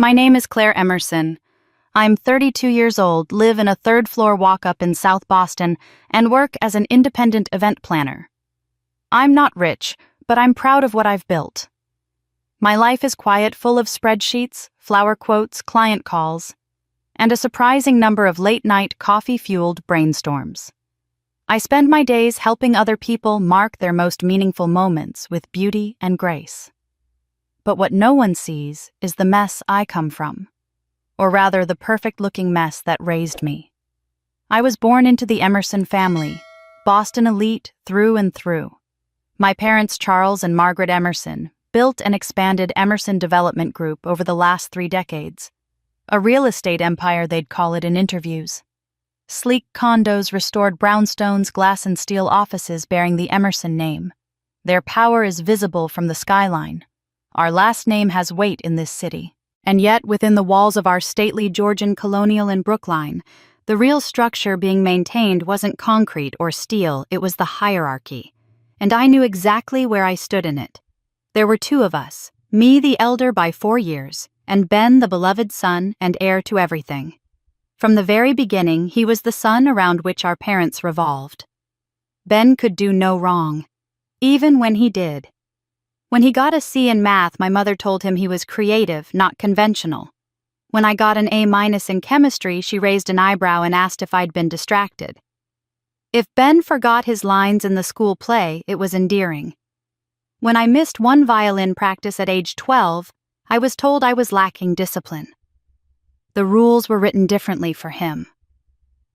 My name is Claire Emerson. I'm 32 years old, live in a third-floor walk-up in South Boston, and work as an independent event planner. I'm not rich, but I'm proud of what I've built. My life is quiet, full of spreadsheets, flower quotes, client calls, and a surprising number of late-night coffee-fueled brainstorms. I spend my days helping other people mark their most meaningful moments with beauty and grace. But what no one sees is the mess I come from, or rather the perfect-looking mess that raised me. I was born into the Emerson family, Boston elite through and through. My parents, Charles and Margaret Emerson, built and expanded Emerson Development Group over the last 3 decades. A real estate empire, they'd call it in interviews. Sleek condos restored brownstones, glass and steel offices bearing the Emerson name. Their power is visible from the skyline. Our last name has weight in this city. And yet, within the walls of our stately Georgian colonial in Brookline, the real structure being maintained wasn't concrete or steel, it was the hierarchy. And I knew exactly where I stood in it. There were 2 of us, me the elder by 4 years, and Ben the beloved son and heir to everything. From the very beginning, he was the sun around which our parents revolved. Ben could do no wrong, even when he did. When he got a C in math, my mother told him he was creative, not conventional. When I got an A- in chemistry, she raised an eyebrow and asked if I'd been distracted. If Ben forgot his lines in the school play, it was endearing. When I missed one violin practice at age 12, I was told I was lacking discipline. The rules were written differently for him.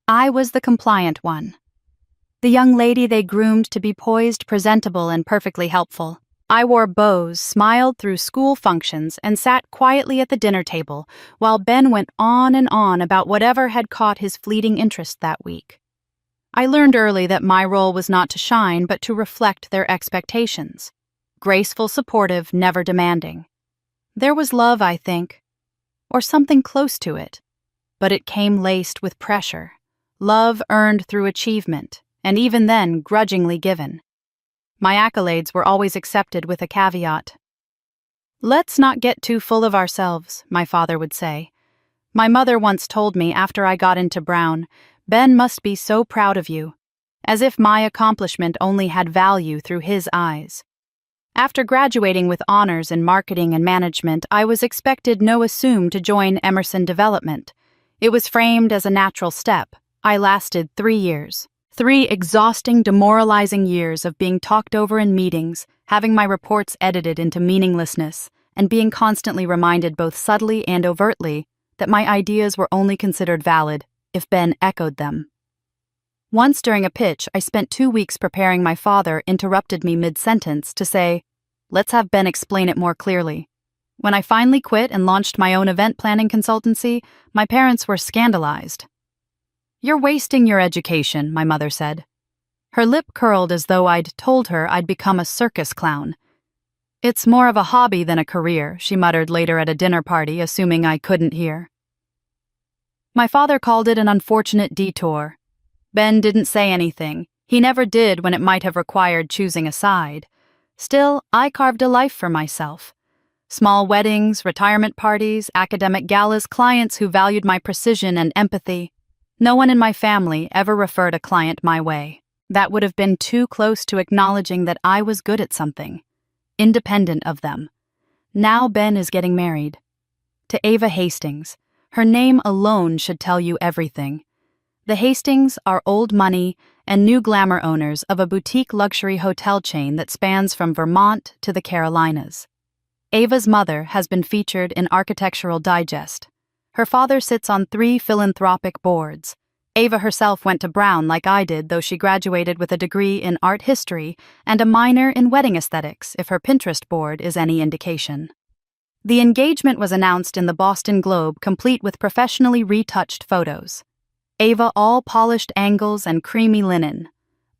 I was the compliant one. The young lady they groomed to be poised, presentable, and perfectly helpful. I wore bows, smiled through school functions, and sat quietly at the dinner table, while Ben went on and on about whatever had caught his fleeting interest that week. I learned early that my role was not to shine, but to reflect their expectations. Graceful, supportive, never demanding. There was love, I think, or something close to it, but it came laced with pressure. Love earned through achievement, and even then grudgingly given. My accolades were always accepted with a caveat. "Let's not get too full of ourselves," my father would say. My mother once told me after I got into Brown, "Ben must be so proud of you," as if my accomplishment only had value through his eyes. After graduating with honors in marketing and management, I was expected no assume to join Emerson Development. It was framed as a natural step. I lasted 3 years. 3 exhausting, demoralizing years of being talked over in meetings, having my reports edited into meaninglessness, and being constantly reminded both subtly and overtly that my ideas were only considered valid if Ben echoed them. Once during a pitch, I spent 2 weeks preparing. My father interrupted me mid-sentence to say, "Let's have Ben explain it more clearly." When I finally quit and launched my own event planning consultancy, my parents were scandalized. "You're wasting your education," my mother said. Her lip curled as though I'd told her I'd become a circus clown. "It's more of a hobby than a career," she muttered later at a dinner party, assuming I couldn't hear. My father called it an unfortunate detour. Ben didn't say anything. He never did when it might have required choosing a side. Still, I carved a life for myself. Small weddings, retirement parties, academic galas, clients who valued my precision and empathy. No one in my family ever referred a client my way. That would have been too close to acknowledging that I was good at something, independent of them. Now Ben is getting married. To Ava Hastings. Her name alone should tell you everything. The Hastings are old money and new glamour owners of a boutique luxury hotel chain that spans from Vermont to the Carolinas. Ava's mother has been featured in Architectural Digest. Her father sits on 3 philanthropic boards. Ava herself went to Brown like I did, though she graduated with a degree in art history and a minor in wedding aesthetics, if her Pinterest board is any indication. The engagement was announced in the Boston Globe, complete with professionally retouched photos. Ava all polished angles and creamy linen.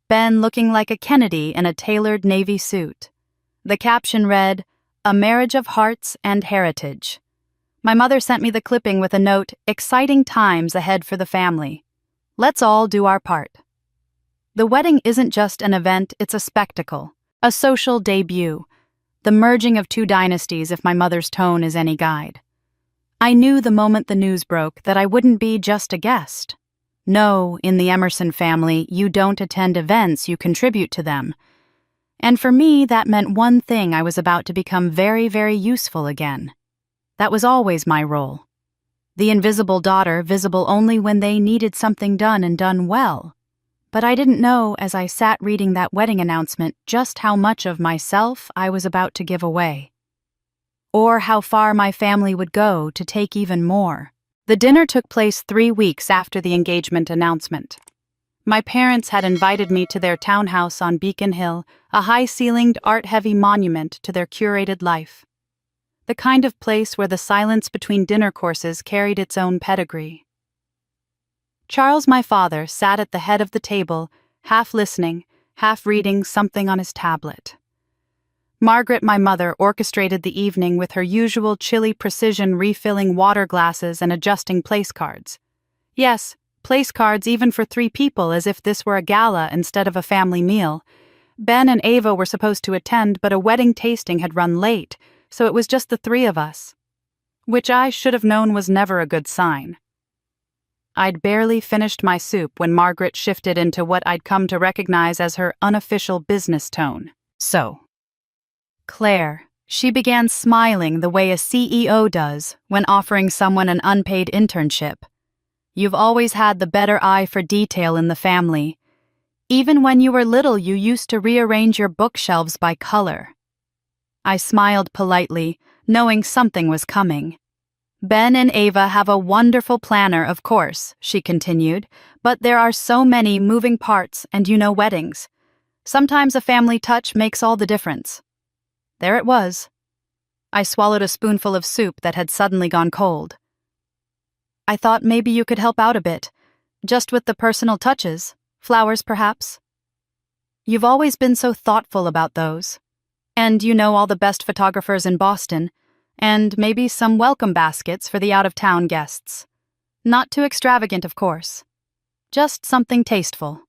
Ben looking like a Kennedy in a tailored navy suit. The caption read, "A marriage of hearts and heritage." My mother sent me the clipping with a note, "Exciting times ahead for the family. Let's all do our part." The wedding isn't just an event, it's a spectacle, a social debut, the merging of 2 dynasties if my mother's tone is any guide. I knew the moment the news broke that I wouldn't be just a guest. No, in the Emerson family, you don't attend events, you contribute to them. And for me, that meant one thing: I was about to become very, very useful again. That was always my role. The invisible daughter, visible only when they needed something done and done well. But I didn't know, as I sat reading that wedding announcement, just how much of myself I was about to give away. Or how far my family would go to take even more. The dinner took place 3 weeks after the engagement announcement. My parents had invited me to their townhouse on Beacon Hill, a high-ceilinged, art-heavy monument to their curated life. The kind of place where the silence between dinner courses carried its own pedigree. Charles, my father, sat at the head of the table, half listening, half reading something on his tablet. Margaret, my mother, orchestrated the evening with her usual chilly precision, refilling water glasses and adjusting place cards. Yes, place cards even for 3 people, as if this were a gala instead of a family meal. Ben and Ava were supposed to attend, but a wedding tasting had run late, so it was just the 3 of us. Which I should have known was never a good sign. I'd barely finished my soup when Margaret shifted into what I'd come to recognize as her unofficial business tone. So, Claire, she began smiling the way a CEO does when offering someone an unpaid internship. You've always had the better eye for detail in the family. Even when you were little, you used to rearrange your bookshelves by color. I smiled politely, knowing something was coming. Ben and Ava have a wonderful planner, of course, she continued, but there are so many moving parts, and you know weddings. Sometimes a family touch makes all the difference. There it was. I swallowed a spoonful of soup that had suddenly gone cold. I thought maybe you could help out a bit, just with the personal touches, flowers perhaps. You've always been so thoughtful about those. And you know all the best photographers in Boston, and maybe some welcome baskets for the out-of-town guests. Not too extravagant, of course. Just something tasteful.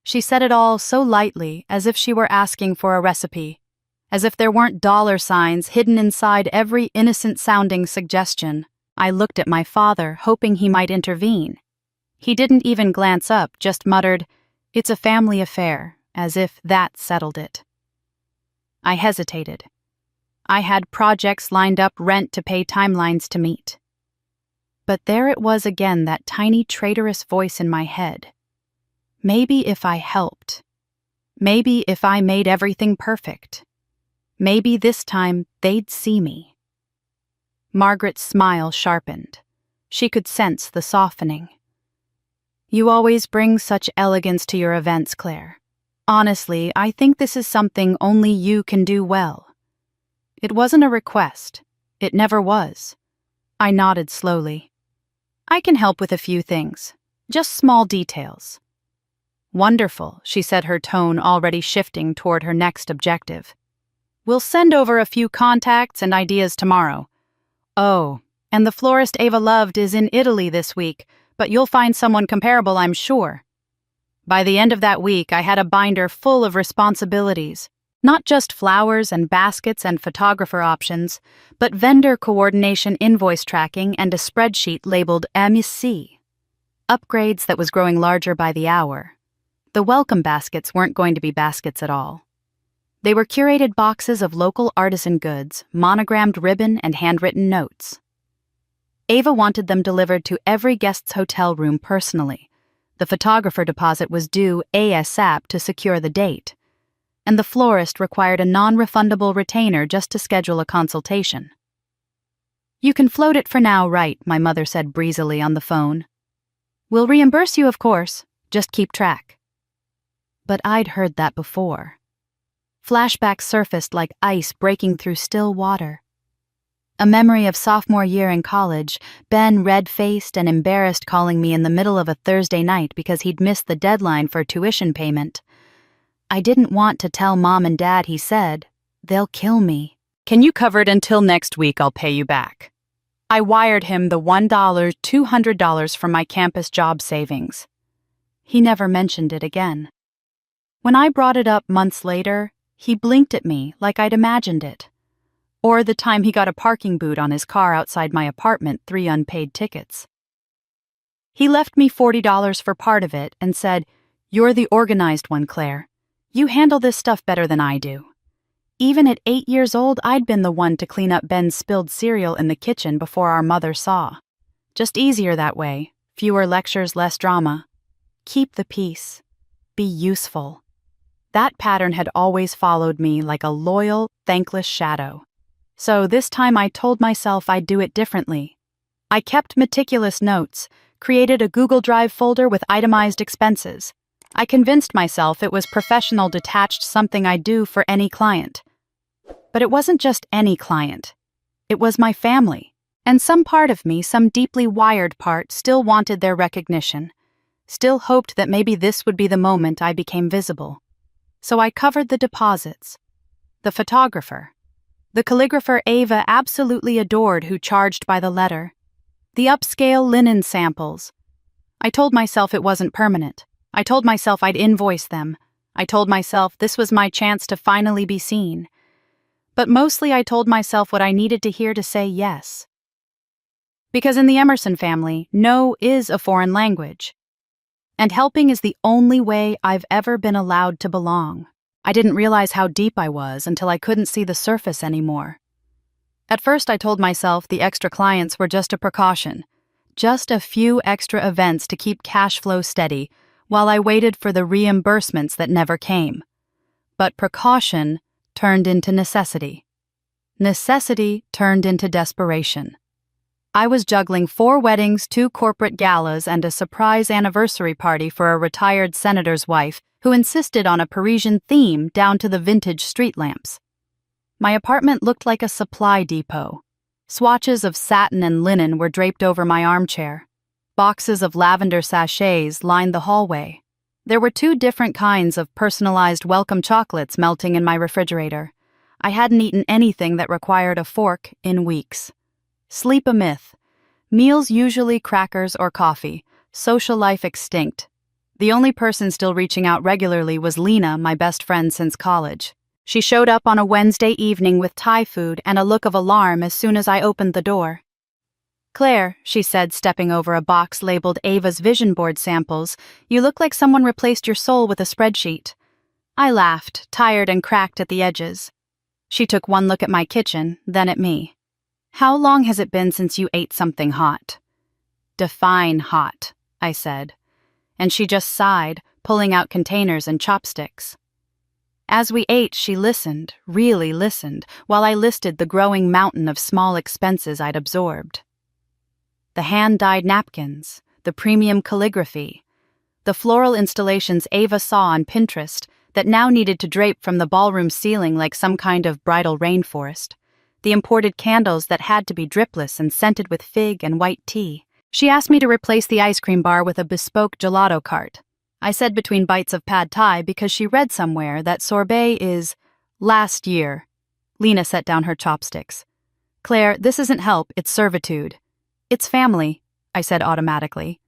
She said it all so lightly, as if she were asking for a recipe, as if there weren't dollar signs hidden inside every innocent-sounding suggestion. I looked at my father, hoping he might intervene. He didn't even glance up, just muttered, "It's a family affair," as if that settled it. I hesitated. I had projects lined up, rent to pay, timelines to meet. But there it was again, that tiny traitorous voice in my head. Maybe if I helped. Maybe if I made everything perfect. Maybe this time they'd see me. Margaret's smile sharpened. She could sense the softening. You always bring such elegance to your events, Claire. Honestly, I think this is something only you can do well. It wasn't a request. It never was. I nodded slowly. I can help with a few things. Just small details. Wonderful, she said, her tone already shifting toward her next objective. We'll send over a few contacts and ideas tomorrow. Oh, and the florist Ava loved is in Italy this week, but you'll find someone comparable, I'm sure. By the end of that week, I had a binder full of responsibilities. Not just flowers and baskets and photographer options, but vendor coordination, invoice tracking, and a spreadsheet labeled MC. Upgrades that was growing larger by the hour. The welcome baskets weren't going to be baskets at all. They were curated boxes of local artisan goods, monogrammed ribbon, and handwritten notes. Ava wanted them delivered to every guest's hotel room personally. The photographer deposit was due ASAP to secure the date. And the florist required a non-refundable retainer just to schedule a consultation. You can float it for now, right? My mother said breezily on the phone. We'll reimburse you, of course. Just keep track. But I'd heard that before. Flashbacks surfaced like ice breaking through still water. A memory of sophomore year in college, Ben red-faced and embarrassed calling me in the middle of a Thursday night because he'd missed the deadline for tuition payment. I didn't want to tell Mom and Dad, he said. They'll kill me. Can you cover it until next week? I'll pay you back. I wired him the $200 from my campus job savings. He never mentioned it again. When I brought it up months later, he blinked at me like I'd imagined it. Or the time he got a parking boot on his car outside my apartment, 3 unpaid tickets. He left me $40 for part of it and said, "You're the organized one, Claire. You handle this stuff better than I do." Even at 8 years old, I'd been the one to clean up Ben's spilled cereal in the kitchen before our mother saw. Just easier that way. Fewer lectures, less drama. Keep the peace. Be useful. That pattern had always followed me like a loyal, thankless shadow. So this time I told myself I'd do it differently. I kept meticulous notes, created a Google Drive folder with itemized expenses. I convinced myself it was professional detached, something I'd do for any client. But it wasn't just any client. It was my family. And some part of me, some deeply wired part, still wanted their recognition. Still hoped that maybe this would be the moment I became visible. So I covered the deposits. The photographer. The calligrapher Ava absolutely adored, who charged by the letter. The upscale linen samples. I told myself it wasn't permanent. I told myself I'd invoice them. I told myself this was my chance to finally be seen. But mostly I told myself what I needed to hear to say yes. Because in the Emerson family, no is a foreign language. And helping is the only way I've ever been allowed to belong. I didn't realize how deep I was until I couldn't see the surface anymore. At first I told myself the extra clients were just a precaution, just a few extra events to keep cash flow steady while I waited for the reimbursements that never came. But precaution turned into necessity. Necessity turned into desperation. I was juggling 4 weddings, 2 corporate galas, and a surprise anniversary party for a retired senator's wife who insisted on a Parisian theme down to the vintage street lamps. My apartment looked like a supply depot. Swatches of satin and linen were draped over my armchair. Boxes of lavender sachets lined the hallway. There were 2 different kinds of personalized welcome chocolates melting in my refrigerator. I hadn't eaten anything that required a fork in weeks. Sleep a myth. Meals usually crackers or coffee. Social life extinct. The only person still reaching out regularly was Lena, my best friend since college. She showed up on a Wednesday evening with Thai food and a look of alarm as soon as I opened the door. "Claire," she said, stepping over a box labeled Ava's vision board samples, "you look like someone replaced your soul with a spreadsheet." I laughed, tired and cracked at the edges. She took one look at my kitchen, then at me. "How long has it been since you ate something hot?" "Define hot," I said. And she just sighed, pulling out containers and chopsticks. As we ate, she listened, really listened, while I listed the growing mountain of small expenses I'd absorbed. The hand-dyed napkins, the premium calligraphy, the floral installations Ava saw on Pinterest that now needed to drape from the ballroom ceiling like some kind of bridal rainforest, the imported candles that had to be dripless and scented with fig and white tea. She asked me to replace the ice cream bar with a bespoke gelato cart. I said between bites of pad thai because she read somewhere that sorbet is last year. Lena set down her chopsticks. "Claire, this isn't help, it's servitude." "It's family," I said automatically.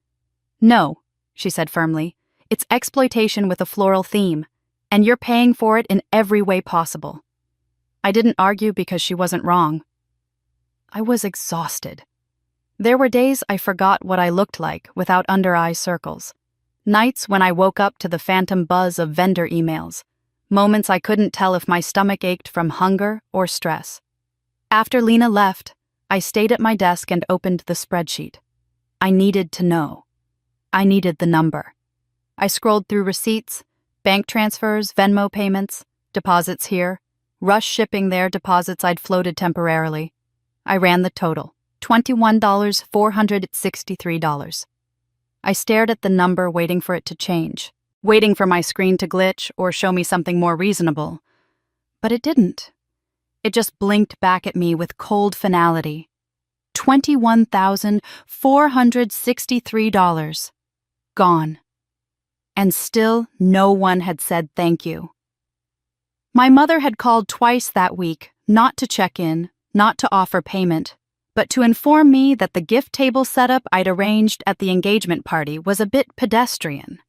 "No," she said firmly. "It's exploitation with a floral theme, and you're paying for it in every way possible." I didn't argue because she wasn't wrong. I was exhausted. There were days I forgot what I looked like without under-eye circles. Nights when I woke up to the phantom buzz of vendor emails. Moments I couldn't tell if my stomach ached from hunger or stress. After Lena left, I stayed at my desk and opened the spreadsheet. I needed to know. I needed the number. I scrolled through receipts, bank transfers, Venmo payments, deposits here, rush shipping there, deposits I'd floated temporarily. I ran the total, $21,463. I stared at the number, waiting for it to change, waiting for my screen to glitch or show me something more reasonable. But it didn't. It just blinked back at me with cold finality. $21,463. Gone. And still no one had said thank you. My mother had called twice that week, not to check in, not to offer payment, but to inform me that the gift table setup I'd arranged at the engagement party was a bit pedestrian.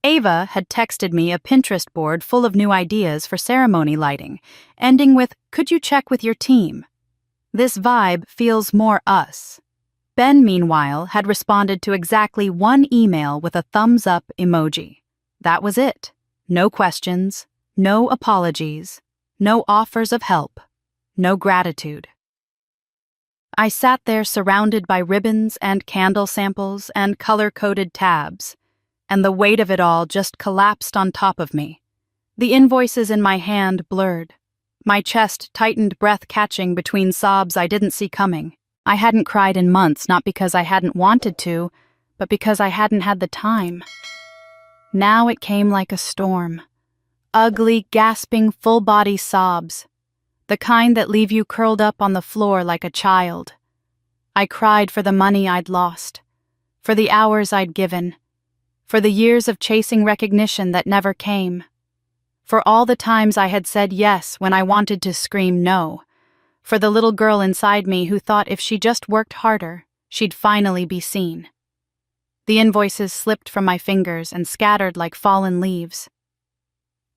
Ava had texted me a Pinterest board full of new ideas for ceremony lighting, ending with, "Could you check with your team?" This vibe feels more us. Ben, meanwhile, had responded to exactly one email with a thumbs up emoji. That was it. No questions, no apologies, no offers of help, no gratitude. I sat there surrounded by ribbons and candle samples and color-coded tabs, and the weight of it all just collapsed on top of me. The invoices in my hand blurred. My chest tightened, breath catching between sobs I didn't see coming. I hadn't cried in months, not because I hadn't wanted to, but because I hadn't had the time. Now it came like a storm. Ugly, gasping, full-body sobs. The kind that leave you curled up on the floor like a child. I cried for the money I'd lost, for the hours I'd given, for the years of chasing recognition that never came, for all the times I had said yes when I wanted to scream no, for the little girl inside me who thought if she just worked harder, she'd finally be seen. The invoices slipped from my fingers and scattered like fallen leaves.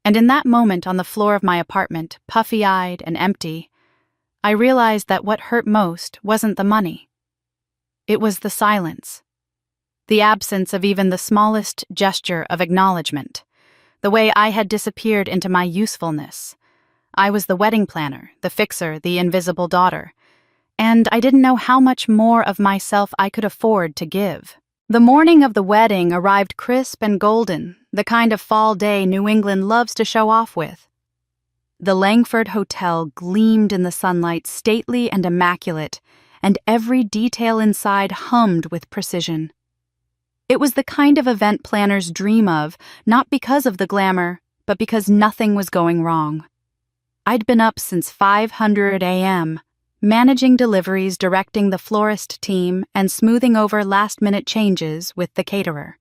And in that moment on the floor of my apartment, puffy-eyed and empty, I realized that what hurt most wasn't the money. It was the silence. The absence of even the smallest gesture of acknowledgement. The way I had disappeared into my usefulness. I was the wedding planner, the fixer, the invisible daughter. And I didn't know how much more of myself I could afford to give. The morning of the wedding arrived crisp and golden, the kind of fall day New England loves to show off with. The Langford Hotel gleamed in the sunlight, stately and immaculate, and every detail inside hummed with precision. It was the kind of event planners dream of, not because of the glamour, but because nothing was going wrong. I'd been up since 5:00 a.m., managing deliveries, directing the florist team, and smoothing over last-minute changes with the caterer.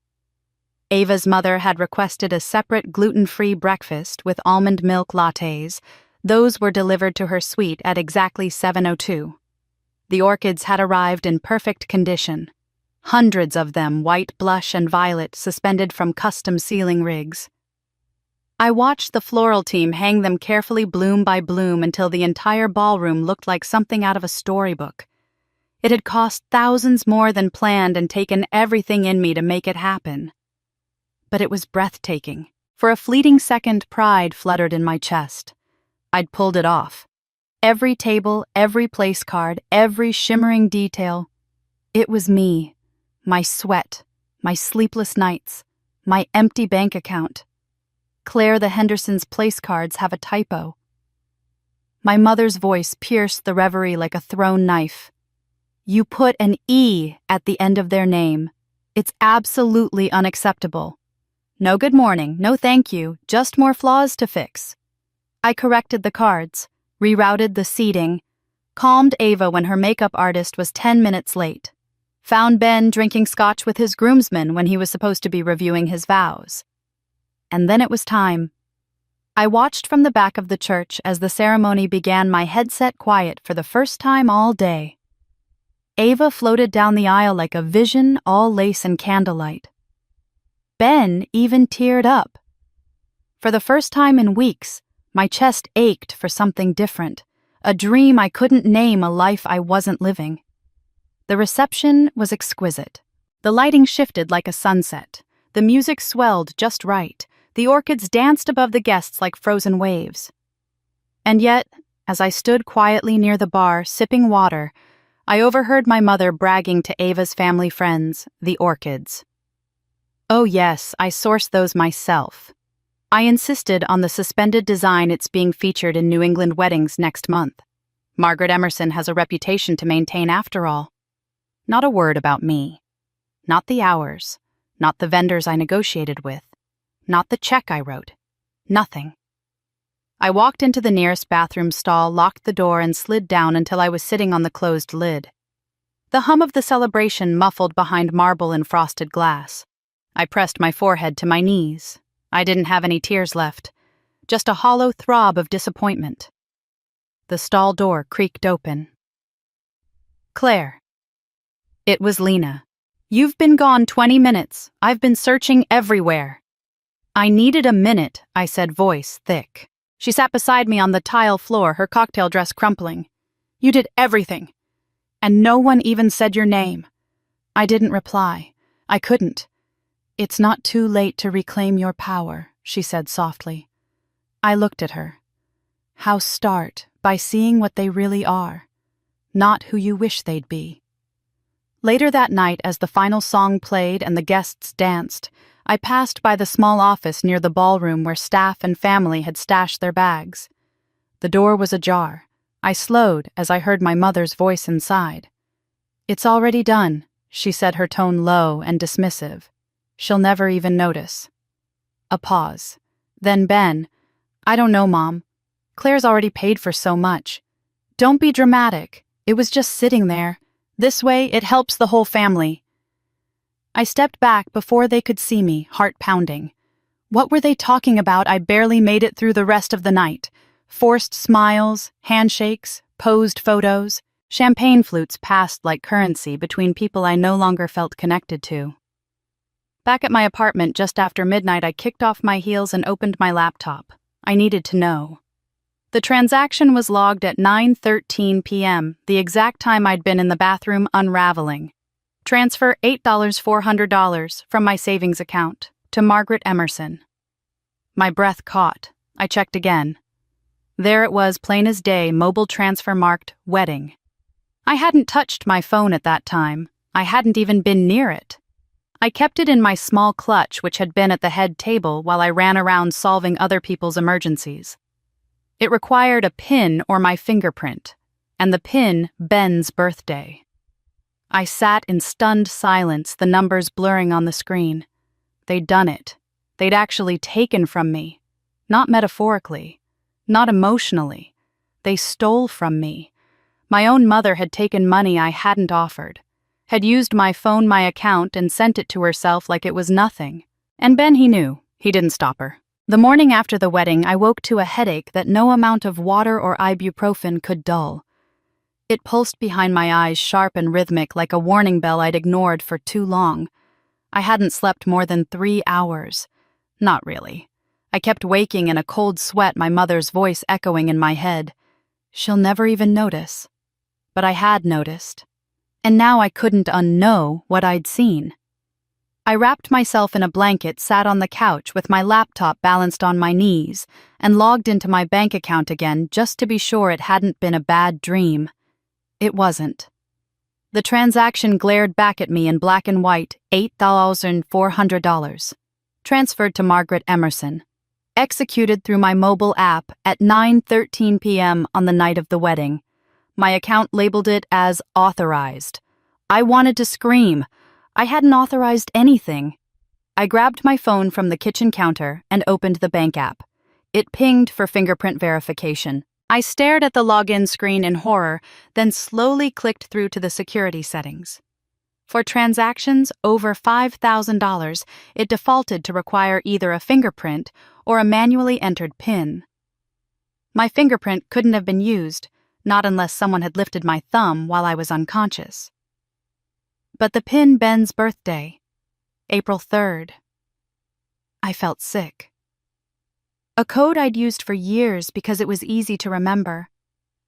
Ava's mother had requested a separate gluten-free breakfast with almond milk lattes. Those were delivered to her suite at exactly 7:02. The orchids had arrived in perfect condition. Hundreds of them, white, blush, and violet, suspended from custom ceiling rigs. I watched the floral team hang them carefully bloom by bloom until the entire ballroom looked like something out of a storybook. It had cost thousands more than planned and taken everything in me to make it happen. But it was breathtaking. For a fleeting second, pride fluttered in my chest. I'd pulled it off. Every table, every place card, every shimmering detail. It was me. My sweat, my sleepless nights, my empty bank account. Claire the Hendersons' place cards have a typo. My mother's voice pierced the reverie like a thrown knife. You put an E at the end of their name. It's absolutely unacceptable. No good morning, no thank you, just more flaws to fix. I corrected the cards, rerouted the seating, calmed Ava when her makeup artist was 10 minutes late, found Ben drinking scotch with his groomsmen when he was supposed to be reviewing his vows. And then it was time. I watched from the back of the church as the ceremony began, my headset quiet for the first time all day. Ava floated down the aisle like a vision, all lace and candlelight. Ben even teared up. For the first time in weeks, my chest ached for something different, a dream I couldn't name, a life I wasn't living. The reception was exquisite. The lighting shifted like a sunset. The music swelled just right. The orchids danced above the guests like frozen waves. And yet, as I stood quietly near the bar, sipping water, I overheard my mother bragging to Ava's family friends, the orchids. Oh yes, I sourced those myself. I insisted on the suspended design. It's being featured in New England weddings next month. Margaret Emerson has a reputation to maintain after all. Not a word about me. Not the hours. Not the vendors I negotiated with. Not the check I wrote. Nothing. I walked into the nearest bathroom stall, locked the door, and slid down until I was sitting on the closed lid. The hum of the celebration muffled behind marble and frosted glass. I pressed my forehead to my knees. I didn't have any tears left, just a hollow throb of disappointment. The stall door creaked open. Claire. It was Lena. You've been gone 20 minutes. I've been searching everywhere. I needed a minute, I said, voice thick. She sat beside me on the tile floor, her cocktail dress crumpling. You did everything. And no one even said your name. I didn't reply. I couldn't. It's not too late to reclaim your power, she said softly. I looked at her. How start by seeing what they really are, not who you wish they'd be. Later that night, as the final song played and the guests danced, I passed by the small office near the ballroom where staff and family had stashed their bags. The door was ajar. I slowed as I heard my mother's voice inside. It's already done, she said, her tone low and dismissive. She'll never even notice. A pause. Then Ben, I don't know, Mom. Claire's already paid for so much. Don't be dramatic. It was just sitting there. This way, it helps the whole family. I stepped back before they could see me, heart pounding. What were they talking about? I barely made it through the rest of the night. Forced smiles, handshakes, posed photos. Champagne flutes passed like currency between people I no longer felt connected to. Back at my apartment just after midnight, I kicked off my heels and opened my laptop. I needed to know. The transaction was logged at 9:13 p.m., the exact time I'd been in the bathroom unraveling. Transfer $8,400 from my savings account to Margaret Emerson. My breath caught. I checked again. There it was, plain as day, mobile transfer marked wedding. I hadn't touched my phone at that time. I hadn't even been near it. I kept it in my small clutch, which had been at the head table while I ran around solving other people's emergencies. It required a PIN or my fingerprint, and the PIN, Ben's birthday. I sat in stunned silence, the numbers blurring on the screen. They'd done it. They'd actually taken from me. Not metaphorically. Not emotionally. They stole from me. My own mother had taken money I hadn't offered, had used my phone, my account, and sent it to herself like it was nothing. And Ben, he knew. He didn't stop her. The morning after the wedding, I woke to a headache that no amount of water or ibuprofen could dull. It pulsed behind my eyes, sharp and rhythmic, like a warning bell I'd ignored for too long. I hadn't slept more than 3 hours. Not really. I kept waking in a cold sweat, my mother's voice echoing in my head. She'll never even notice. But I had noticed. And now I couldn't unknow what I'd seen. I wrapped myself in a blanket, sat on the couch with my laptop balanced on my knees, and logged into my bank account again just to be sure it hadn't been a bad dream. It wasn't. The transaction glared back at me in black and white, $8,400. Transferred to Margaret Emerson. Executed through my mobile app at 9:13 p.m. on the night of the wedding. My account labeled it as authorized. I wanted to scream. I hadn't authorized anything. I grabbed my phone from the kitchen counter and opened the bank app. It pinged for fingerprint verification. I stared at the login screen in horror, then slowly clicked through to the security settings. For transactions over $5,000, it defaulted to require either a fingerprint or a manually entered PIN. My fingerprint couldn't have been used, not unless someone had lifted my thumb while I was unconscious. But the PIN, Ben's birthday, April 3rd. I felt sick. A code I'd used for years because it was easy to remember,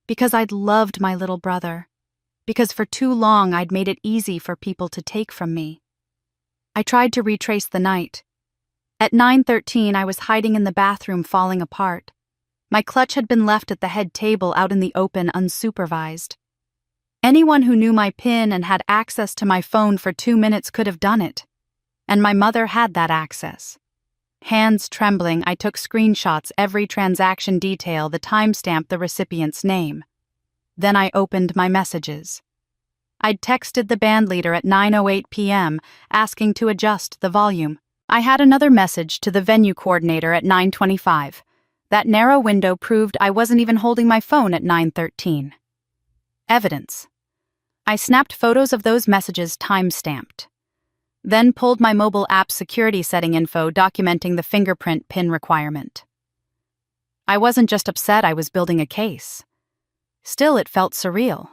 because I'd loved my little brother, because for too long I'd made it easy for people to take from me. I tried to retrace the night. At 9:13, I was hiding in the bathroom, falling apart. My clutch had been left at the head table out in the open, unsupervised. Anyone who knew my PIN and had access to my phone for 2 minutes could have done it. And my mother had that access. Hands trembling, I took screenshots, every transaction detail, the timestamp, the recipient's name. Then I opened my messages. I'd texted the bandleader at 9:08 p.m., asking to adjust the volume. I had another message to the venue coordinator at 9:25. That narrow window proved I wasn't even holding my phone at 9:13. Evidence. I snapped photos of those messages time-stamped. Then pulled my mobile app security setting info documenting the fingerprint PIN requirement. I wasn't just upset, I was building a case. Still, it felt surreal.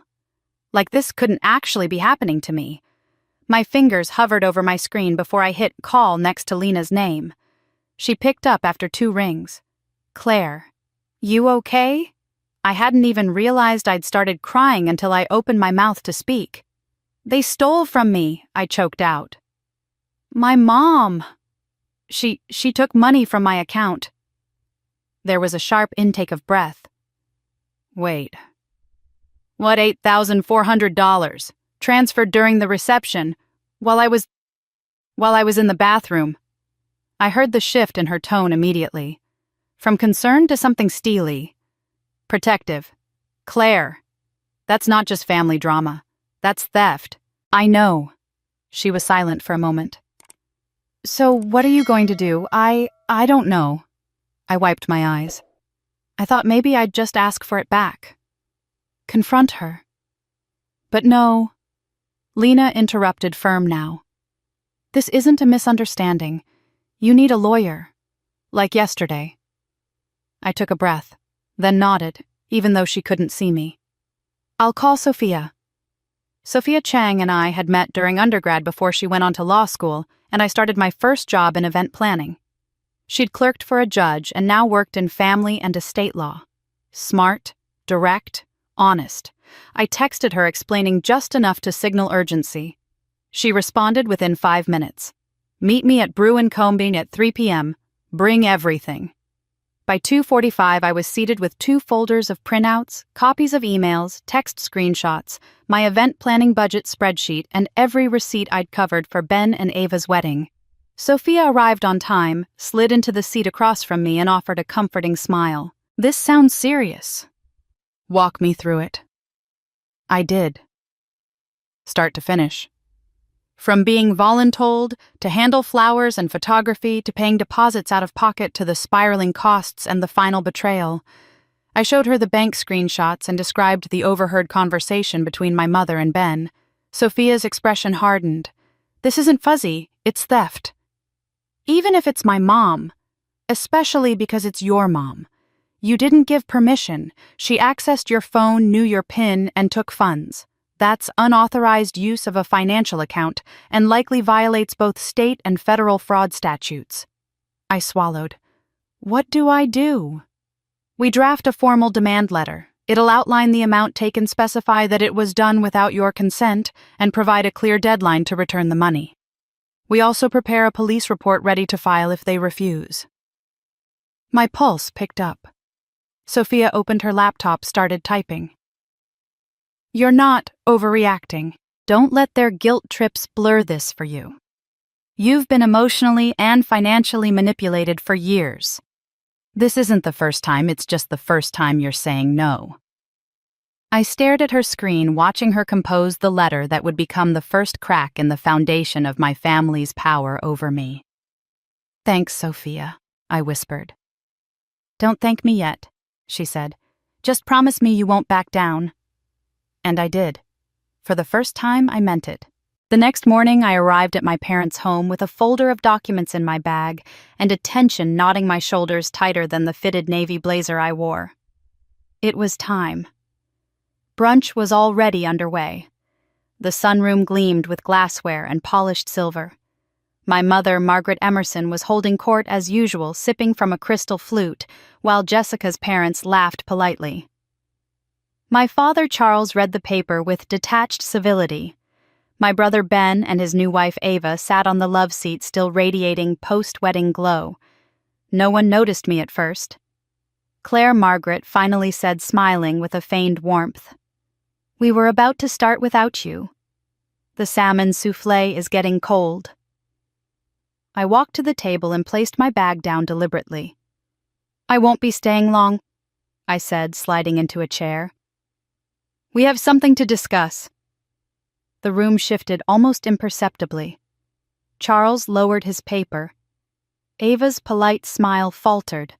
Like this couldn't actually be happening to me. My fingers hovered over my screen before I hit call next to Lena's name. She picked up after 2 rings. "Claire, you okay?" I hadn't even realized I'd started crying until I opened my mouth to speak. "They stole from me," I choked out. "My mom. She took money from my account." There was a sharp intake of breath. "Wait. What $8,400? Transferred during the reception, while I was in the bathroom." I heard the shift in her tone immediately. From concern to something steely. Protective. "Claire, that's not just family drama. That's theft." "I know." She was silent for a moment. "So what are you going to do?" I don't know." I wiped my eyes. I thought maybe I'd just ask for it back. Confront her. But no. Lena interrupted, firm now. "This isn't a misunderstanding. You need a lawyer. Like yesterday." I took a breath, then nodded, even though she couldn't see me. "I'll call Sophia." Sophia Chang and I had met during undergrad before she went on to law school, and I started my first job in event planning. She'd clerked for a judge and now worked in family and estate law. Smart, direct, honest. I texted her explaining just enough to signal urgency. She responded within 5 minutes. "Meet me at Brew & Combing at 3 p.m. Bring everything." By 2:45, I was seated with 2 folders of printouts, copies of emails, text screenshots, my event planning budget spreadsheet, and every receipt I'd covered for Ben and Ava's wedding. Sophia arrived on time, slid into the seat across from me, and offered a comforting smile. "This sounds serious. Walk me through it." I did. Start to finish. From being voluntold, to handle flowers and photography, to paying deposits out of pocket, to the spiraling costs and the final betrayal. I showed her the bank screenshots and described the overheard conversation between my mother and Ben. Sophia's expression hardened. "This isn't fuzzy, it's theft. Even if it's my mom, especially because it's your mom. You didn't give permission. She accessed your phone, knew your PIN, and took funds. That's unauthorized use of a financial account and likely violates both state and federal fraud statutes." I swallowed. "What do I do?" "We draft a formal demand letter. It'll outline the amount taken, specify that it was done without your consent, and provide a clear deadline to return the money. We also prepare a police report ready to file if they refuse." My pulse picked up. Sophia opened her laptop, started typing. "You're not overreacting. Don't let their guilt trips blur this for you. You've been emotionally and financially manipulated for years. This isn't the first time, it's just the first time you're saying no." I stared at her screen, watching her compose the letter that would become the first crack in the foundation of my family's power over me. "Thanks, Sophia," I whispered. "Don't thank me yet," she said. "Just promise me you won't back down." And I did. For the first time, I meant it. The next morning, I arrived at my parents' home with a folder of documents in my bag and a tension knotting my shoulders tighter than the fitted navy blazer I wore. It was time. Brunch was already underway. The sunroom gleamed with glassware and polished silver. My mother, Margaret Emerson, was holding court as usual, sipping from a crystal flute, while Jessica's parents laughed politely. My father, Charles, read the paper with detached civility. My brother Ben and his new wife Ava sat on the love seat, still radiating post-wedding glow. No one noticed me at first. Claire Margaret finally said, smiling with a feigned warmth, "We were about to start without you. The salmon soufflé is getting cold." I walked to the table and placed my bag down deliberately. "I won't be staying long," I said, sliding into a chair. "We have something to discuss." The room shifted almost imperceptibly. Charles lowered his paper. Ava's polite smile faltered.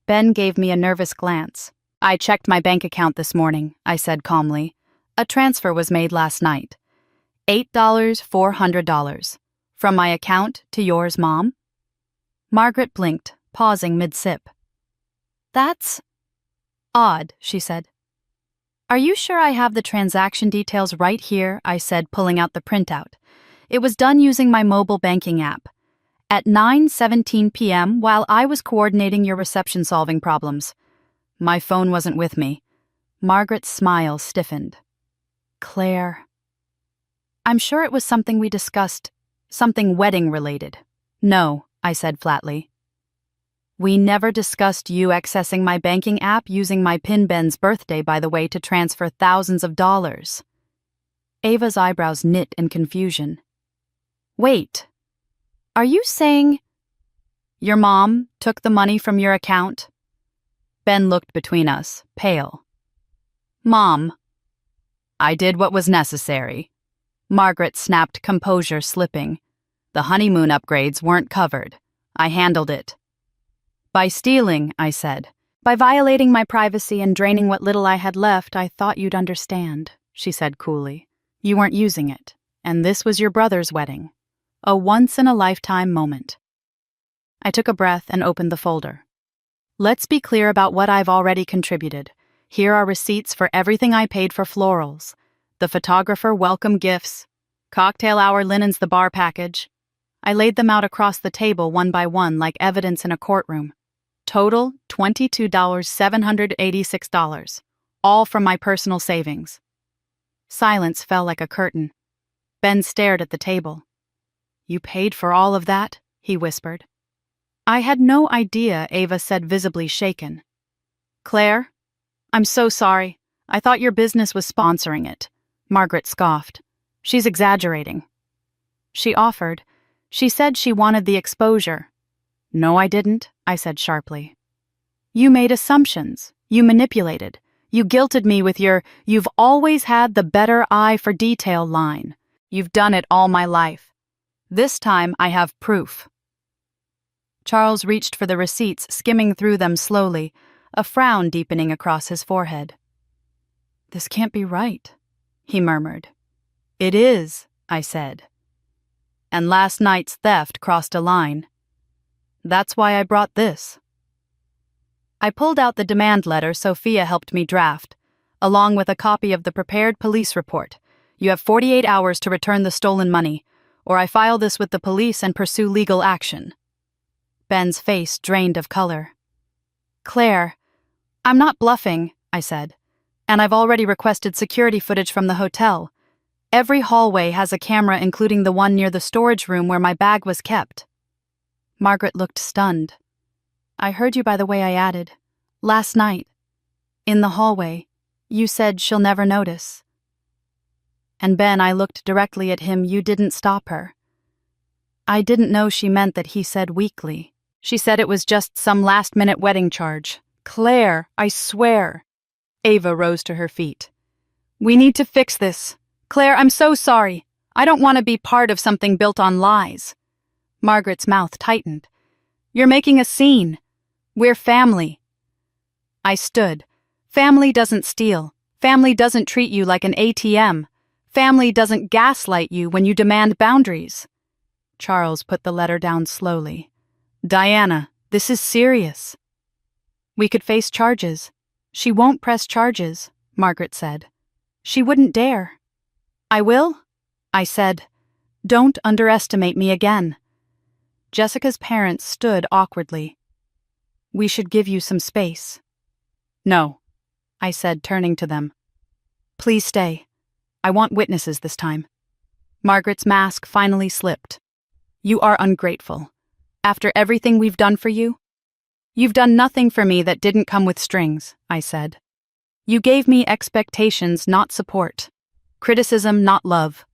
Ben gave me a nervous glance. "I checked my bank account this morning," I said calmly. "A transfer was made last night. $8,400. From my account to yours, Mom." Margaret blinked, pausing mid-sip. "That's odd," she said. "Are you sure I have the transaction details right here?" I said, pulling out the printout. It was done using my mobile banking app. At 9:17 p.m. while I was coordinating your reception-solving problems. My phone wasn't with me. Margaret's smile stiffened. Claire. I'm sure it was something we discussed, something wedding-related. No, I said flatly. We never discussed you accessing my banking app using my PIN Ben's birthday, by the way, to transfer thousands of dollars. Ava's eyebrows knit in confusion. Wait. Are you saying your mom took the money from your account? Ben looked between us, pale. Mom. I did what was necessary. Margaret snapped, composure slipping. The honeymoon upgrades weren't covered. I handled it. By stealing, I said. By violating my privacy and draining what little I had left, I thought you'd understand, she said coolly. You weren't using it, and this was your brother's wedding. A once-in-a-lifetime moment. I took a breath and opened the folder. Let's be clear about what I've already contributed. Here are receipts for everything I paid for florals, the photographer welcome gifts, cocktail hour linens, the bar package. I laid them out across the table one by one like evidence in a courtroom. Total $22,786, all from my personal savings. Silence fell like a curtain. Ben stared at the table. You paid for all of that? He whispered. I had no idea, Ava said, visibly shaken. Claire? I'm so sorry. I thought your business was sponsoring it. Margaret scoffed. She's exaggerating. She offered. She said she wanted the exposure. No, I didn't, I said sharply. You made assumptions. You manipulated. You guilted me with your "you've always had the better eye for detail" line. You've done it all my life. This time I have proof. Charles reached for the receipts, skimming through them slowly, a frown deepening across his forehead. This can't be right, he murmured. It is, I said. And last night's theft crossed a line. That's why I brought this. I pulled out the demand letter Sophia helped me draft, along with a copy of the prepared police report. You have 48 hours to return the stolen money, or I file this with the police and pursue legal action. Ben's face drained of color. Claire, I'm not bluffing, I said, and I've already requested security footage from the hotel. Every hallway has a camera, including the one near the storage room where my bag was kept. Margaret looked stunned. I heard you by the way I added. Last night, in the hallway, you said she'll never notice. And Ben, I looked directly at him. You didn't stop her. I didn't know she meant that, he said weakly. She said it was just some last-minute wedding charge. Claire, I swear. Ava rose to her feet. We need to fix this. Claire, I'm so sorry. I don't want to be part of something built on lies. Margaret's mouth tightened. You're making a scene. We're family. I stood. Family doesn't steal. Family doesn't treat you like an ATM. Family doesn't gaslight you when you demand boundaries. Charles put the letter down slowly. Diana, this is serious. We could face charges. She won't press charges, Margaret said. She wouldn't dare. I will? I said. Don't underestimate me again. Jessica's parents stood awkwardly. We should give you some space. No, I said, turning to them. Please stay. I want witnesses this time. Margaret's mask finally slipped. You are ungrateful. After everything we've done for you? You've done nothing for me that didn't come with strings, I said. You gave me expectations, not support. Criticism, not love.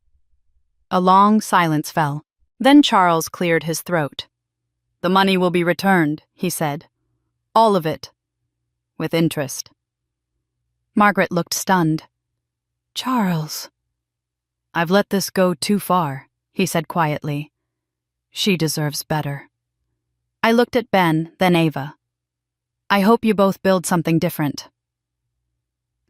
A long silence fell. Then Charles cleared his throat. The money will be returned, he said. All of it. With interest. Margaret looked stunned. Charles. I've let this go too far, he said quietly. She deserves better. I looked at Ben, then Ava. I hope you both build something different.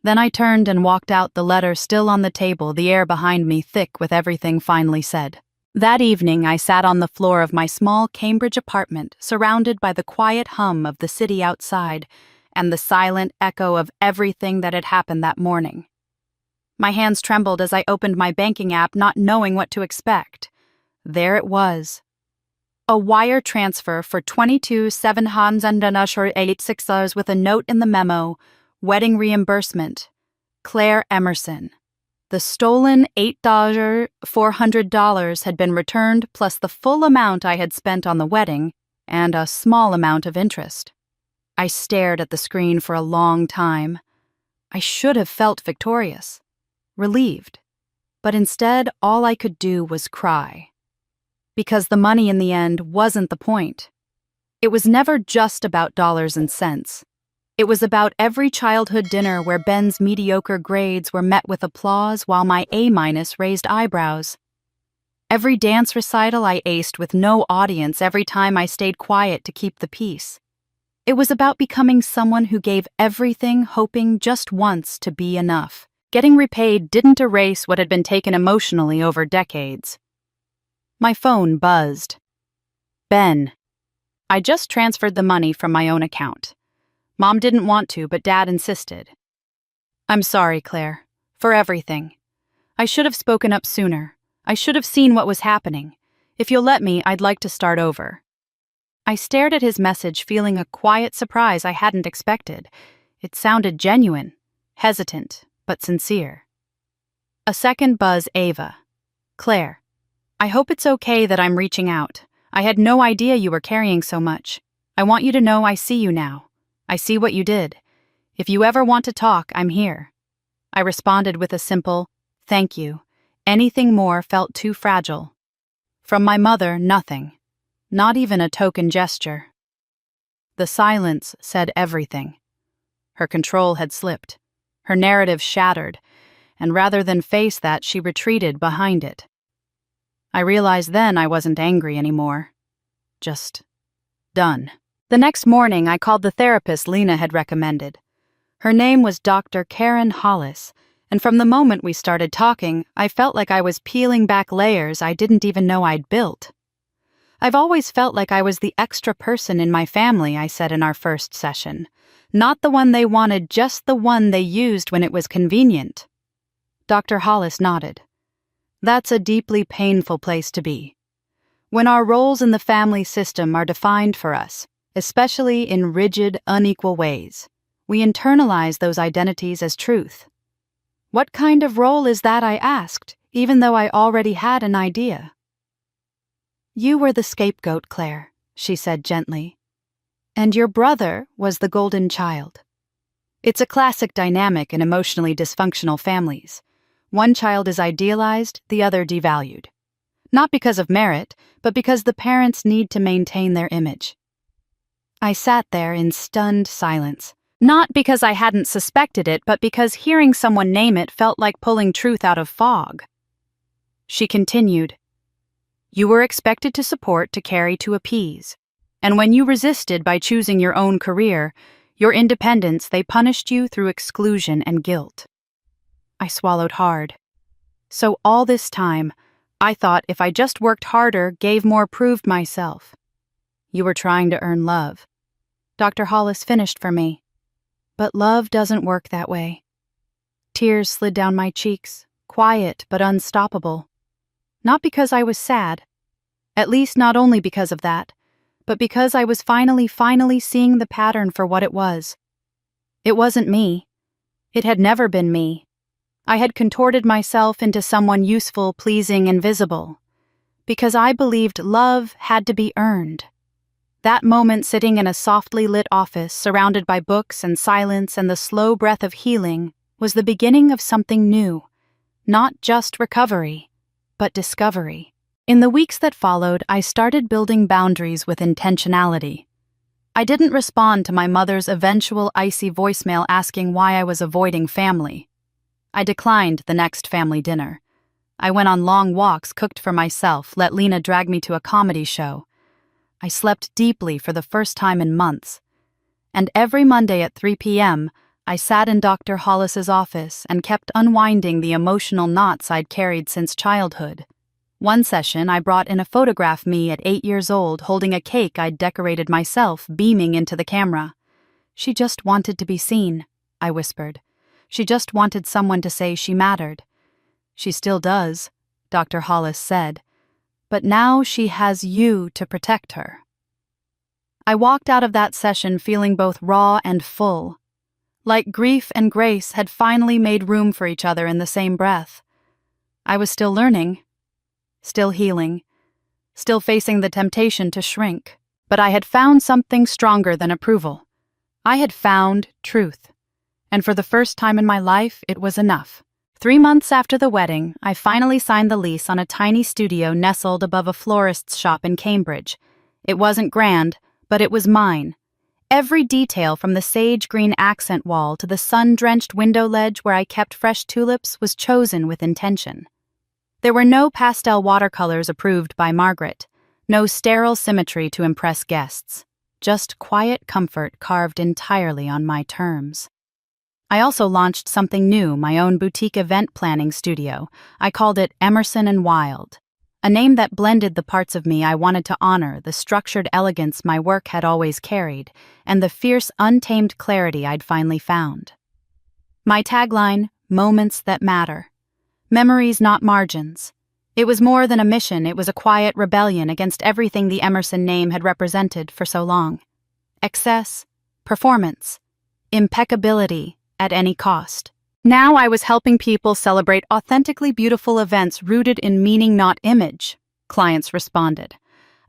Then I turned and walked out, the letter still on the table, the air behind me thick with everything finally said. That evening I sat on the floor of my small Cambridge apartment, surrounded by the quiet hum of the city outside and the silent echo of everything that had happened that morning. My hands trembled as I opened my banking app, not knowing what to expect. There it was. A wire transfer for $22,786 with a note in the memo, wedding reimbursement. Claire Emerson. The stolen $8,400 had been returned plus the full amount I had spent on the wedding and a small amount of interest. I stared at the screen for a long time. I should have felt victorious, relieved, but instead all I could do was cry. Because the money in the end wasn't the point. It was never just about dollars and cents. It was about every childhood dinner where Ben's mediocre grades were met with applause while my A- raised eyebrows. Every dance recital I aced with no audience every time I stayed quiet to keep the peace. It was about becoming someone who gave everything hoping just once to be enough. Getting repaid didn't erase what had been taken emotionally over decades. My phone buzzed. Ben. I just transferred the money from my own account. Mom didn't want to, but Dad insisted. I'm sorry, Claire, for everything. I should have spoken up sooner. I should have seen what was happening. If you'll let me, I'd like to start over. I stared at his message, feeling a quiet surprise I hadn't expected. It sounded genuine, hesitant, but sincere. A second buzz, Ava. Claire. I hope it's okay that I'm reaching out. I had no idea you were carrying so much. I want you to know I see you now. I see what you did. If you ever want to talk, I'm here. I responded with a simple, thank you. Anything more felt too fragile. From my mother, nothing. Not even a token gesture. The silence said everything. Her control had slipped. Her narrative shattered, and rather than face that, she retreated behind it. I realized then I wasn't angry anymore. Just done. The next morning, I called the therapist Lena had recommended. Her name was Dr. Karen Hollis, and from the moment we started talking, I felt like I was peeling back layers I didn't even know I'd built. I've always felt like I was the extra person in my family, I said in our first session. Not the one they wanted, just the one they used when it was convenient. Dr. Hollis nodded. That's a deeply painful place to be. When our roles in the family system are defined for us, especially in rigid, unequal ways, we internalize those identities as truth. What kind of role is that, I asked, even though I already had an idea. You were the scapegoat, Claire, she said gently. And your brother was the golden child. It's a classic dynamic in emotionally dysfunctional families. One child is idealized, the other devalued. Not because of merit, but because the parents need to maintain their image. I sat there in stunned silence. Not because I hadn't suspected it, but because hearing someone name it felt like pulling truth out of fog. She continued, You were expected to support, to carry, to appease. And when you resisted by choosing your own career, your independence, they punished you through exclusion and guilt. I swallowed hard. So all this time, I thought if I just worked harder, gave more, proved myself. You were trying to earn love. Dr. Hollis finished for me. But love doesn't work that way. Tears slid down my cheeks, quiet but unstoppable. Not because I was sad. At least not only because of that, but because I was finally seeing the pattern for what it was. It wasn't me. It had never been me. I had contorted myself into someone useful, pleasing, and visible. Because I believed love had to be earned. That moment sitting in a softly lit office, surrounded by books and silence and the slow breath of healing, was the beginning of something new. Not just recovery, but discovery. In the weeks that followed, I started building boundaries with intentionality. I didn't respond to my mother's eventual icy voicemail asking why I was avoiding family. I declined the next family dinner. I went on long walks, cooked for myself, let Lena drag me to a comedy show. I slept deeply for the first time in months. And every Monday at 3 p.m., I sat in Dr. Hollis's office and kept unwinding the emotional knots I'd carried since childhood. One session, I brought in a photograph me at 8 years old holding a cake I'd decorated myself, beaming into the camera. She just wanted to be seen, I whispered. She just wanted someone to say she mattered. She still does, Dr. Hollis said. but now she has you to protect her. I walked out of that session feeling both raw and full, like grief and grace had finally made room for each other in the same breath. I was still learning, still healing, still facing the temptation to shrink, but I had found something stronger than approval. I had found truth, and for the first time in my life, it was enough. 3 months after the wedding, I finally signed the lease on a tiny studio nestled above a florist's shop in Cambridge. It wasn't grand, but it was mine. Every detail from the sage green accent wall to the sun-drenched window ledge where I kept fresh tulips was chosen with intention. There were no pastel watercolors approved by Margaret, no sterile symmetry to impress guests, just quiet comfort carved entirely on my terms. I also launched something new, my own boutique event planning studio. I called it Emerson and Wild, a name that blended the parts of me I wanted to honor, the structured elegance my work had always carried, and the fierce, untamed clarity I'd finally found. My tagline, Moments That Matter. Memories, not margins. It was more than a mission, it was a quiet rebellion against everything the Emerson name had represented for so long. Excess, performance, impeccability at any cost. Now I was helping people celebrate authentically beautiful events rooted in meaning, not image, clients responded.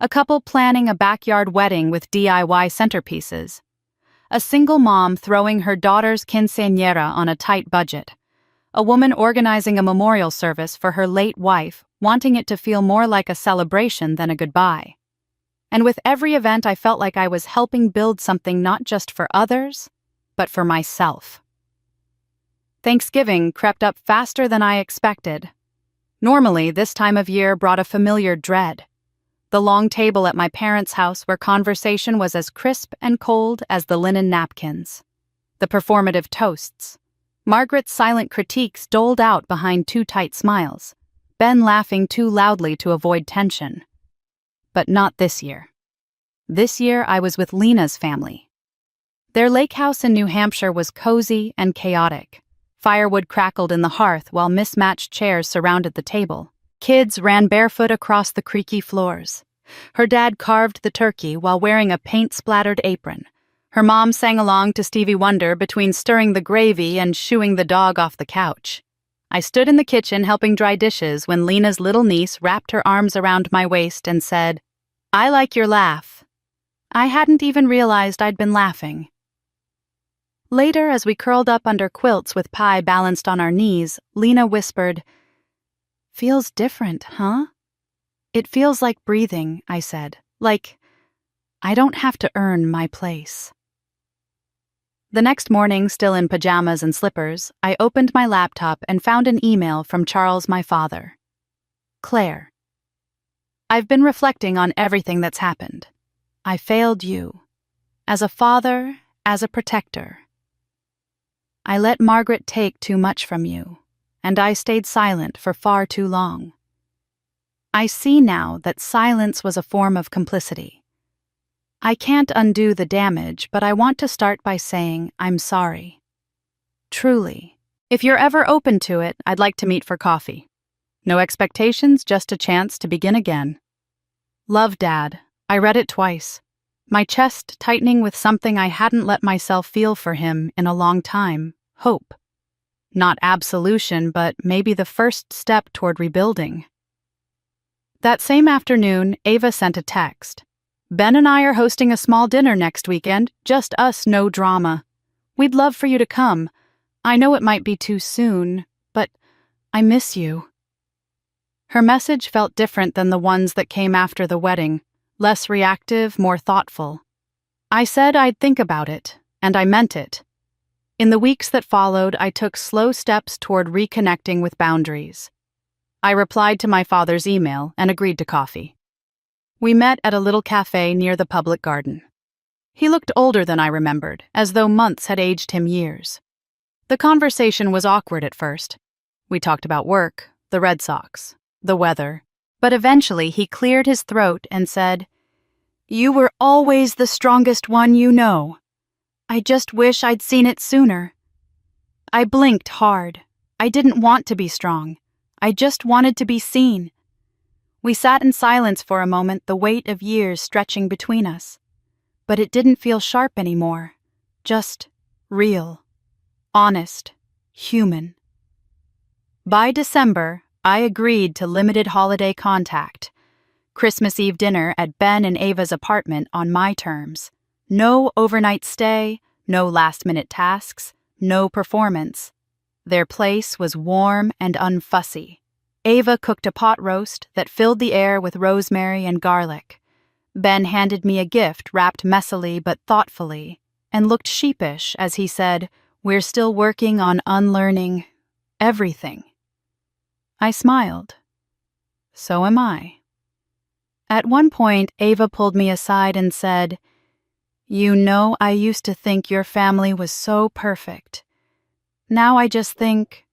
A couple planning a backyard wedding with DIY centerpieces. A single mom throwing her daughter's quinceañera on a tight budget. A woman organizing a memorial service for her late wife, wanting it to feel more like a celebration than a goodbye. And with every event, I felt like I was helping build something not just for others, but for myself. Thanksgiving crept up faster than I expected. Normally, this time of year brought a familiar dread. The long table at my parents' house where conversation was as crisp and cold as the linen napkins. The performative toasts. Margaret's silent critiques doled out behind too tight smiles. Ben laughing too loudly to avoid tension. But not this year. This year I was with Lena's family. Their lake house in New Hampshire was cozy and chaotic. Firewood crackled in the hearth while mismatched chairs surrounded the table. Kids ran barefoot across the creaky floors. Her dad carved the turkey while wearing a paint-splattered apron. Her mom sang along to Stevie Wonder between stirring the gravy and shooing the dog off the couch. I stood in the kitchen helping dry dishes when Lena's little niece wrapped her arms around my waist and said, "I like your laugh." I hadn't even realized I'd been laughing. Later, as we curled up under quilts with pie balanced on our knees, Lena whispered, "Feels different, huh?" "It feels like breathing," I said. "Like, I don't have to earn my place." The next morning, still in pajamas and slippers, I opened my laptop and found an email from Charles, my father. Claire, I've been reflecting on everything that's happened. I failed you. As a father, as a protector. I let Margaret take too much from you, and I stayed silent for far too long. I see now that silence was a form of complicity. I can't undo the damage, but I want to start by saying I'm sorry. Truly. If you're ever open to it, I'd like to meet for coffee. No expectations, just a chance to begin again. Love, Dad. I read it twice. My chest tightening with something I hadn't let myself feel for him in a long time. Hope. Not absolution, but maybe the first step toward rebuilding. That same afternoon, Ava sent a text. "Ben and I are hosting a small dinner next weekend, just us, no drama. We'd love for you to come. I know it might be too soon, but I miss you." Her message felt different than the ones that came after the wedding, less reactive, more thoughtful. I said I'd think about it, and I meant it. In the weeks that followed, I took slow steps toward reconnecting with boundaries. I replied to my father's email and agreed to coffee. We met at a little cafe near the public garden. He looked older than I remembered, as though months had aged him years. The conversation was awkward at first. We talked about work, the Red Sox, the weather, but eventually he cleared his throat and said, "You were always the strongest one you know. I just wish I'd seen it sooner." I blinked hard. I didn't want to be strong. I just wanted to be seen. We sat in silence for a moment, the weight of years stretching between us. But it didn't feel sharp anymore. Just real, honest, human. By December, I agreed to limited holiday contact. Christmas Eve dinner at Ben and Ava's apartment on my terms. No overnight stay, no last-minute tasks, no performance. Their place was warm and unfussy. Ava cooked a pot roast that filled the air with rosemary and garlic. Ben handed me a gift wrapped messily but thoughtfully, and looked sheepish as he said, "We're still working on unlearning everything." I smiled. So am I. At one point, Ava pulled me aside and said, "You know, I used to think your family was so perfect. Now I just think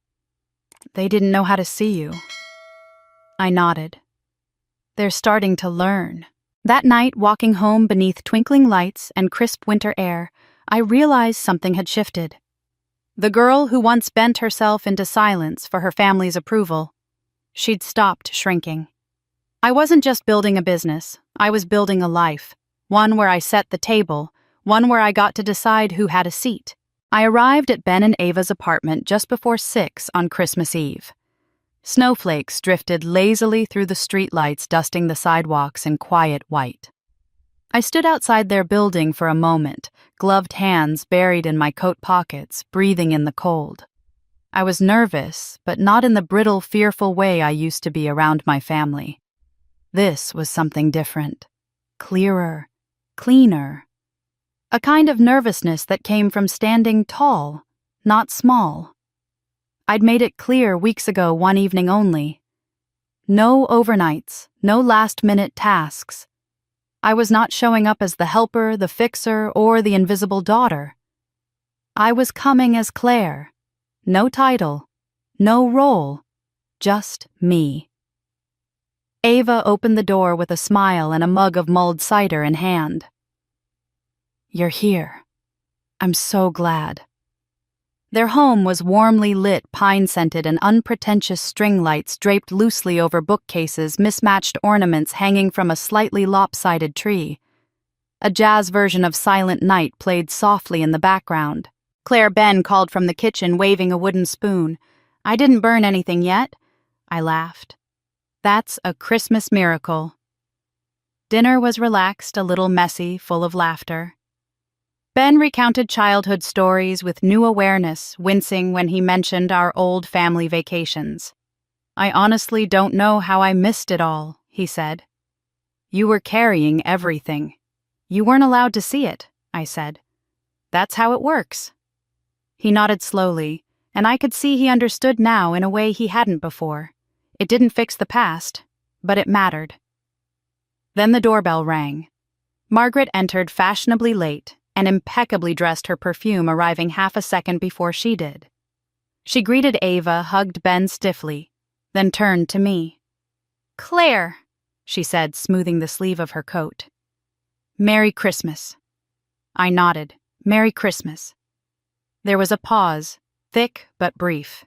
they didn't know how to see you." I nodded. They're starting to learn. That night, walking home beneath twinkling lights and crisp winter air, I realized something had shifted. The girl who once bent herself into silence for her family's approval, she'd stopped shrinking. I wasn't just building a business, I was building a life. One where I set the table, one where I got to decide who had a seat. I arrived at Ben and Ava's apartment just before 6 on Christmas Eve. Snowflakes drifted lazily through the streetlights, dusting the sidewalks in quiet white. I stood outside their building for a moment, gloved hands buried in my coat pockets, breathing in the cold. I was nervous, but not in the brittle, fearful way I used to be around my family. This was something different. Clearer, cleaner. A kind of nervousness that came from standing tall, not small. I'd made it clear weeks ago, one evening only. No overnights, no last-minute tasks. I was not showing up as the helper, the fixer, or the invisible daughter. I was coming as Claire. No title, no role, just me. Ava opened the door with a smile and a mug of mulled cider in hand. "You're here. I'm so glad." Their home was warmly lit, pine-scented, and unpretentious string lights draped loosely over bookcases, mismatched ornaments hanging from a slightly lopsided tree. A jazz version of Silent Night played softly in the background. Claire Ben called from the kitchen, waving a wooden spoon. "I didn't burn anything yet." I laughed. "That's a Christmas miracle." Dinner was relaxed, a little messy, full of laughter. Ben recounted childhood stories with new awareness, wincing when he mentioned our old family vacations. "I honestly don't know how I missed it all," he said. "You were carrying everything. You weren't allowed to see it," I said. "That's how it works." He nodded slowly, and I could see he understood now in a way he hadn't before. It didn't fix the past, but it mattered. Then the doorbell rang. Margaret entered fashionably late and impeccably dressed, her perfume arriving half a second before she did. She greeted Ava, hugged Ben stiffly, then turned to me. "Claire," she said, smoothing the sleeve of her coat. "Merry Christmas." I nodded. "Merry Christmas." There was a pause, thick but brief.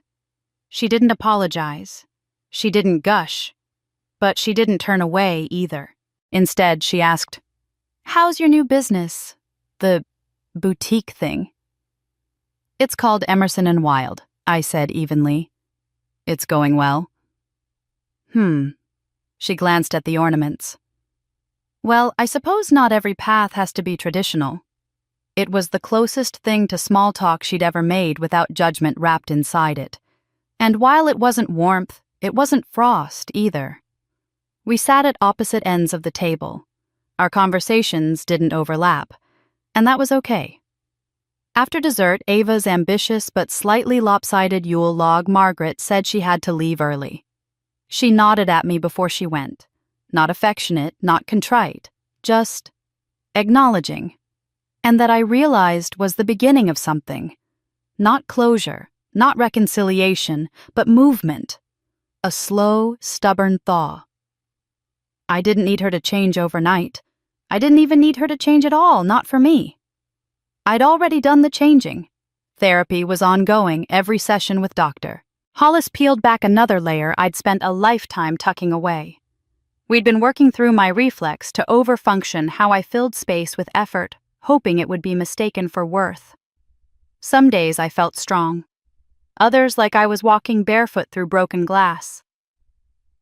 She didn't apologize. She didn't gush. But she didn't turn away either. Instead, she asked, "How's your new business? The boutique thing?" "It's called Emerson and Wild," I said evenly. "It's going well." She glanced at the ornaments. "Well, I suppose not every path has to be traditional." It was the closest thing to small talk she'd ever made without judgment wrapped inside it. And while it wasn't warmth, it wasn't frost either. We sat at opposite ends of the table. Our conversations didn't overlap, and that was okay. After dessert, Ava's ambitious but slightly lopsided Yule log Margaret said she had to leave early. She nodded at me before she went. Not affectionate, not contrite, just acknowledging. And that I realized was the beginning of something. Not closure, not reconciliation, but movement. A slow, stubborn thaw. I didn't need her to change overnight. I didn't even need her to change at all, not for me. I'd already done the changing. Therapy was ongoing, every session with Dr. Hollis peeled back another layer I'd spent a lifetime tucking away. We'd been working through my reflex to overfunction how I filled space with effort, hoping it would be mistaken for worth. Some days I felt strong. Others like I was walking barefoot through broken glass.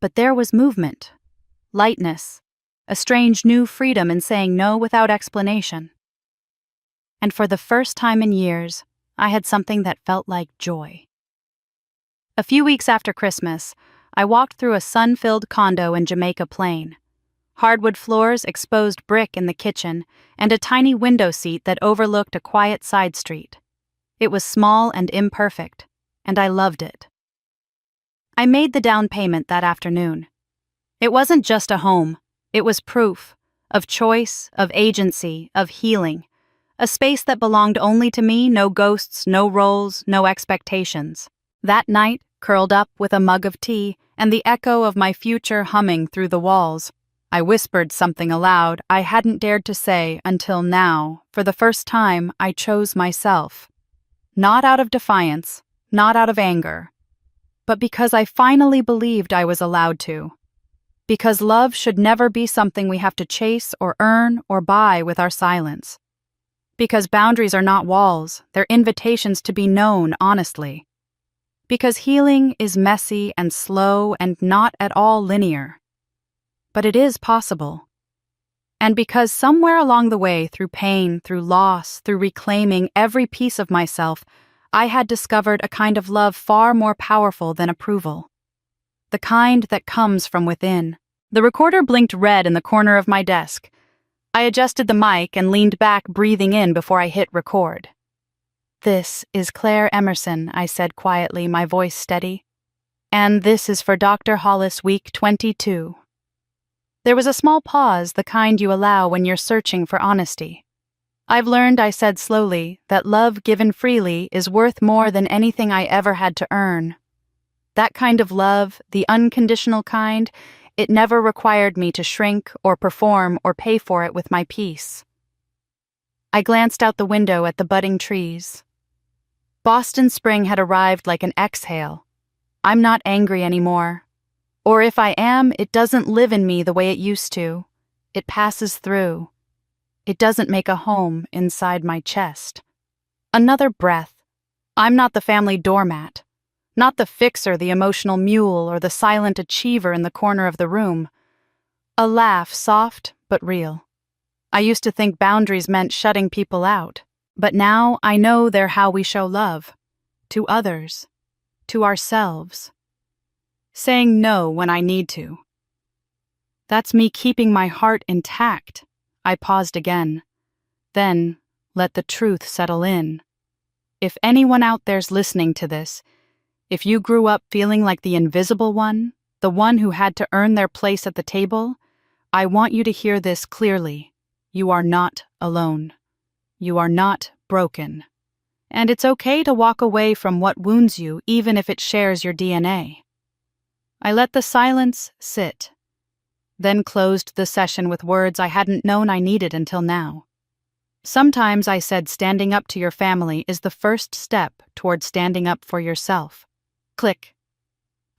But there was movement, lightness, a strange new freedom in saying no without explanation. And for the first time in years, I had something that felt like joy. A few weeks after Christmas, I walked through a sun-filled condo in Jamaica Plain. Hardwood floors, exposed brick in the kitchen, and a tiny window seat that overlooked a quiet side street. It was small and imperfect, and I loved it. I made the down payment that afternoon. It wasn't just a home, it was proof of choice, of agency, of healing. A space that belonged only to me, no ghosts, no roles, no expectations. That night, curled up with a mug of tea and the echo of my future humming through the walls, I whispered something aloud I hadn't dared to say until now. For the first time, I chose myself. Not out of defiance, not out of anger, but because I finally believed I was allowed to. Because love should never be something we have to chase or earn or buy with our silence. Because boundaries are not walls, they're invitations to be known honestly. Because healing is messy and slow and not at all linear. But it is possible. And because somewhere along the way, through pain, through loss, through reclaiming every piece of myself, I had discovered a kind of love far more powerful than approval. The kind that comes from within. The recorder blinked red in the corner of my desk. I adjusted the mic and leaned back, breathing in before I hit record. "This is Claire Emerson," I said quietly, my voice steady. "And this is for Dr. Hollis, week 22. There was a small pause, the kind you allow when you're searching for honesty. "I've learned," I said slowly, "that love given freely is worth more than anything I ever had to earn. That kind of love, the unconditional kind, it never required me to shrink or perform or pay for it with my peace." I glanced out the window at the budding trees. Boston spring had arrived like an exhale. I'm not angry anymore. Or if I am, it doesn't live in me the way it used to. It passes through. It doesn't make a home inside my chest. Another breath. I'm not the family doormat. Not the fixer, the emotional mule, or the silent achiever in the corner of the room. A laugh, soft but real. I used to think boundaries meant shutting people out, but now I know they're how we show love. To others. To ourselves. Saying no when I need to. That's me keeping my heart intact. I paused again. Then, let the truth settle in. If anyone out there's listening to this, if you grew up feeling like the invisible one, the one who had to earn their place at the table, I want you to hear this clearly. You are not alone. You are not broken. And it's okay to walk away from what wounds you, even if it shares your DNA. I let the silence sit, then closed the session with words I hadn't known I needed until now. Sometimes I said standing up to your family is the first step toward standing up for yourself. Click.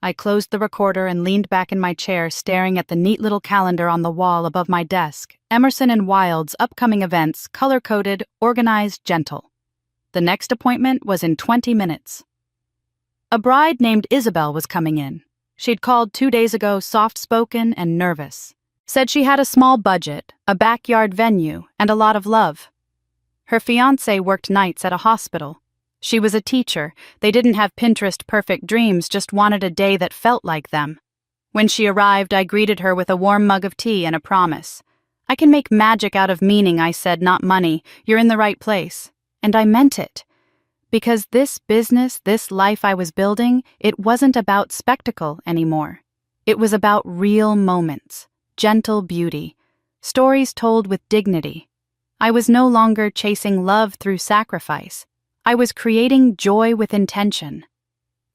I closed the recorder and leaned back in my chair, staring at the neat little calendar on the wall above my desk. Emerson and Wilde's upcoming events, color-coded, organized, gentle. The next appointment was in 20 minutes. A bride named Isabel was coming in. She'd called 2 days ago, soft-spoken and nervous. Said she had a small budget, a backyard venue, and a lot of love. Her fiancé worked nights at a hospital. She was a teacher. They didn't have Pinterest-perfect dreams, just wanted a day that felt like them. When she arrived, I greeted her with a warm mug of tea and a promise. "I can make magic out of meaning," I said, "not money. You're in the right place." And I meant it. Because this business, this life I was building, it wasn't about spectacle anymore. It was about real moments, gentle beauty, stories told with dignity. I was no longer chasing love through sacrifice. I was creating joy with intention.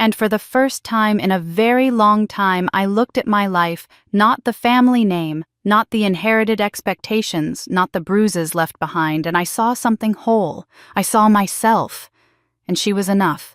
And for the first time in a very long time, I looked at my life, not the family name, not the inherited expectations, not the bruises left behind, and I saw something whole. I saw myself. And she was enough.